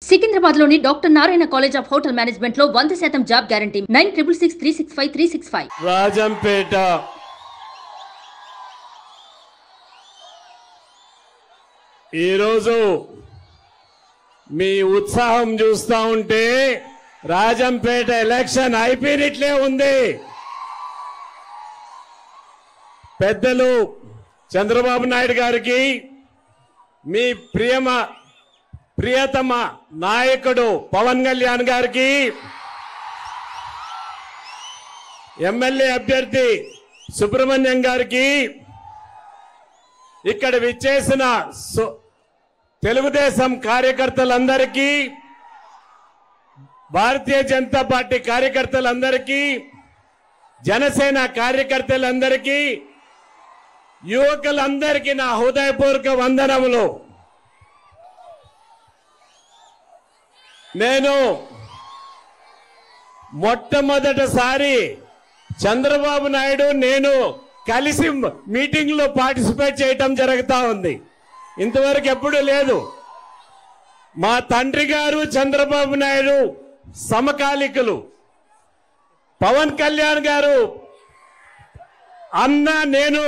సికింద్రాబాద్లోని doctor Narayana college of hotel management లో 100% job guarantee 966365 Rajampet ఈరోజు మీ ఉత్సాహం చూస్తా ఉంటే రాజంపేట ఎలక్షన్ అయిపోయినట్లే ఉంది. పెద్దలు చంద్రబాబు నాయుడు గారికి మీ ప్రియతమ నాయకుడు పవన్ కళ్యాణ్ గారికి ఎమ్మెల్యే అభ్యర్థి సుబ్రహ్మణ్యం గారికి ఇక్కడ విచ్చేసిన తెలుగుదేశం కార్యకర్తలందరికీ భారతీయ జనతా పార్టీ కార్యకర్తలందరికీ జనసేన కార్యకర్తలందరికీ యువకులందరికీ నా హృదయపూర్వక వందనములు. నేను మొట్టమొదటిసారి చంద్రబాబు నాయుడు నేను కలిసి మీటింగ్ లో పార్టిసిపేట్ చేయటం జరుగుతా ఉంది. ఇంతవరకు ఎప్పుడూ లేదు. మా తండ్రి గారు చంద్రబాబు నాయుడు సమకాలికులు. పవన్ కళ్యాణ్ గారు అన్న నేను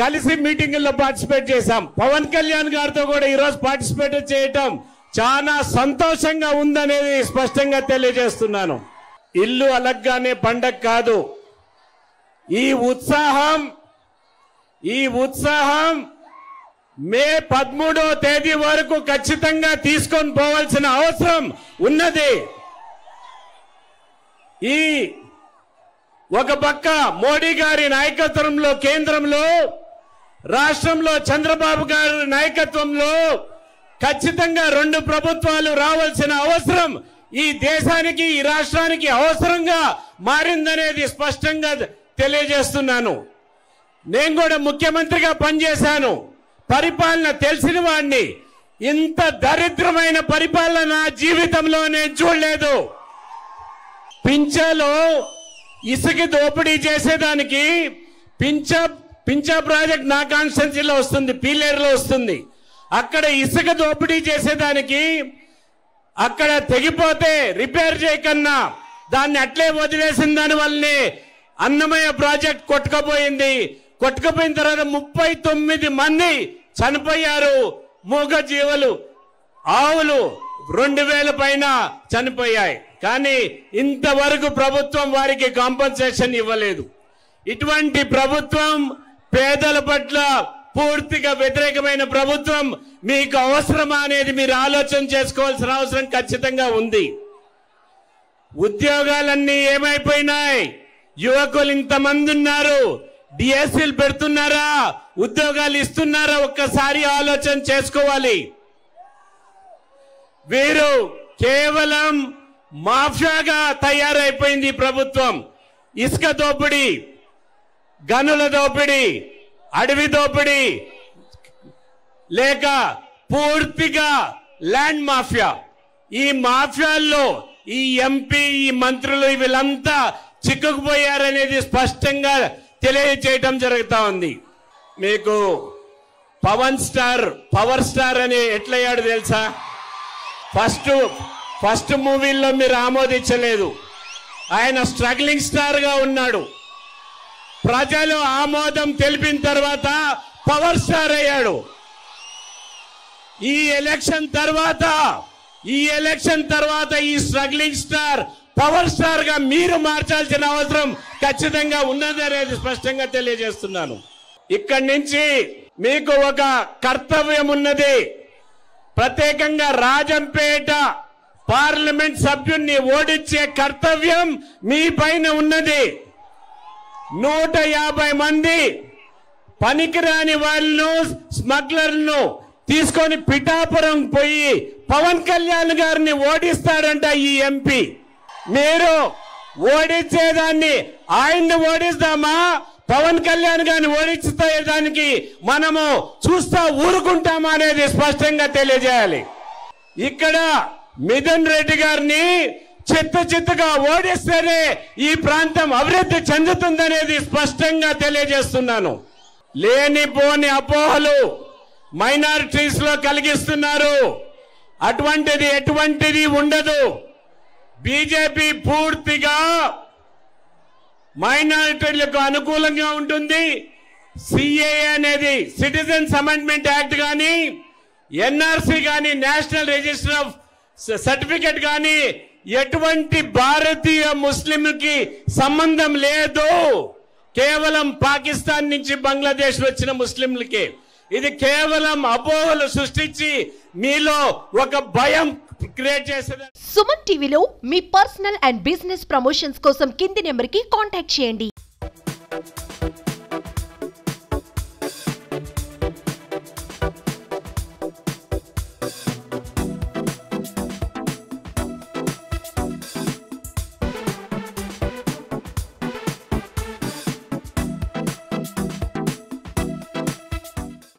కలిసి మీటింగుల్లో పార్టిసిపేట్ చేశాం. పవన్ కళ్యాణ్ గారితో కూడా ఈరోజు పార్టిసిపేట్ చేయటం చాలా సంతోషంగా ఉందనేది స్పష్టంగా తెలియజేస్తున్నాను. ఇల్లు అలగ్గానే పండగ కాదు. ఈ ఉత్సాహం మే 13వ తేదీ వరకు ఖచ్చితంగా తీసుకొని పోవాల్సిన అవసరం ఉన్నది. ఈ ఒక పక్క మోడీ గారి నాయకత్వంలో కేంద్రంలో, రాష్ట్రంలో చంద్రబాబు గారి నాయకత్వంలో ఖచ్చితంగా 2 ప్రభుత్వాలు రావాల్సిన అవసరం ఈ దేశానికి ఈ రాష్ట్రానికి అవసరంగా మారిందనేది స్పష్టంగా తెలియజేస్తున్నాను. నేను కూడా ముఖ్యమంత్రిగా పనిచేశాను. పరిపాలన తెలిసిన వాడిని. ఇంత దరిద్రమైన పరిపాలన నా జీవితంలో నేను చూడలేదు. పింఛలో ఇసుక దోపిడీ చేసేదానికి పింఛ ప్రాజెక్ట్ నా కాన్స్టిట్యున్సీలో వస్తుంది, పీలేరులో వస్తుంది. అక్కడ ఇసుక దోపిడీ చేసేదానికి అక్కడ తెగిపోతే రిపేర్ చేయకన్నా దాన్ని అట్లే వదిలేసిన దాని వల్లనే అన్నమయ్య ప్రాజెక్ట్ కొట్టుకుపోయింది. కొట్టుకుపోయిన తర్వాత 39 మంది చనిపోయారు. మూగ జీవులు ఆవులు 2000 పైన చనిపోయాయి. కానీ ఇంతవరకు ప్రభుత్వం వారికి కాంపన్సేషన్ ఇవ్వలేదు. ఇటువంటి ప్రభుత్వం పేదల పట్ల పూర్తిగా వ్యతిరేకమైన ప్రభుత్వం మీకు అవసరమా అనేది మీరు ఆలోచన చేసుకోవాల్సిన అవసరం ఖచ్చితంగా ఉంది. ఉద్యోగాలన్నీ ఏమైపోయినాయి? యువకులు ఇంతమంది ఉన్నారు. డిఎస్సీలు పెడుతున్నారా? ఉద్యోగాలు ఇస్తున్నారా? ఒక్కసారి ఆలోచన చేసుకోవాలి. వీరు కేవలం మాఫియాగా తయారైపోయింది ప్రభుత్వం. ఇసుక దోపిడీ, గనుల దోపిడీ, అడవి దోపిడీ, లేక పూర్తిగా ల్యాండ్ మాఫియా. ఈ మాఫియాల్లో ఈ ఎంపీ, ఈ మంత్రులు వీళ్ళంతా చిక్కుకుపోయారనేది స్పష్టంగా తెలియజేయటం జరుగుతా ఉంది. మీకు పవర్ స్టార్ అని ఎట్లయ్యాడు తెలుసా? ఫస్ట్ మూవీల్లో మీరు ఆమోదించలేదు. ఆయన స్ట్రగ్లింగ్ స్టార్ గా ఉన్నాడు. ప్రజలు ఆమోదం తెలిపిన తర్వాత పవర్ స్టార్ అయ్యాడు. ఈ ఎలక్షన్ తర్వాత ఈ స్ట్రగ్లింగ్ స్టార్ పవర్ స్టార్ గా మీరు మార్చాల్సిన అవసరం ఖచ్చితంగా ఉన్నది అనేది స్పష్టంగా తెలియజేస్తున్నాను. ఇక్కడి నుంచి మీకు ఒక కర్తవ్యం ఉన్నది. ప్రత్యేకంగా రాజంపేట పార్లమెంట్ సభ్యుణ్ణి ఓడించే కర్తవ్యం మీ పైన ఉన్నది. 150 మంది పనికిరాని వాళ్ళను, స్మగ్లర్లను తీసుకొని పిఠాపురం పోయి పవన్ కళ్యాణ్ గారిని ఓడిస్తాడంట ఈ ఎంపీ. మీరు ఓడించేదాన్ని ఆయన్ని ఓడిస్తామా, పవన్ కళ్యాణ్ గారిని ఓడించేదానికి మనము చూస్తా ఊరుకుంటామా అనేది స్పష్టంగా తెలియజేయాలి. ఇక్కడ మిథున్ రెడ్డి గారిని చిత్తగా ఓడిస్తేనే ఈ ప్రాంతం అభివృద్ధి చెందుతుందనేది స్పష్టంగా తెలియజేస్తున్నాను. లేనిపోని అపోహలు మైనారిటీస్ లో కలిగిస్తున్నారు. అటువంటిది ఎటువంటిది ఉండదు. బీజేపీ పూర్తిగా మైనారిటీలకు అనుకూలంగా ఉంటుంది. సిఏఏ అనేది సిటిజన్స్ అమెండ్మెంట్ యాక్ట్ కానీ, ఎన్ఆర్సీ కానీ, నేషనల్ రిజిస్టర్ ఆఫ్ సర్టిఫికెట్ కానీ ఎటువంటి భారతీయ ముస్లింకి సంబంధం లేదు. కేవలం పాకిస్తాన్ నుంచి బంగ్లాదేశ్ వచ్చిన ముస్లింలకి. ఇది కేవలం అపోహలు సృష్టించి మీలో ఒక భయం క్రియేట్ చేసేది. సుమన్ టీవీలో మీ పర్సనల్ అండ్ బిజినెస్ ప్రమోషన్స్ కోసం కింది నెంబర్కి కాంటాక్ట్ చేయండి.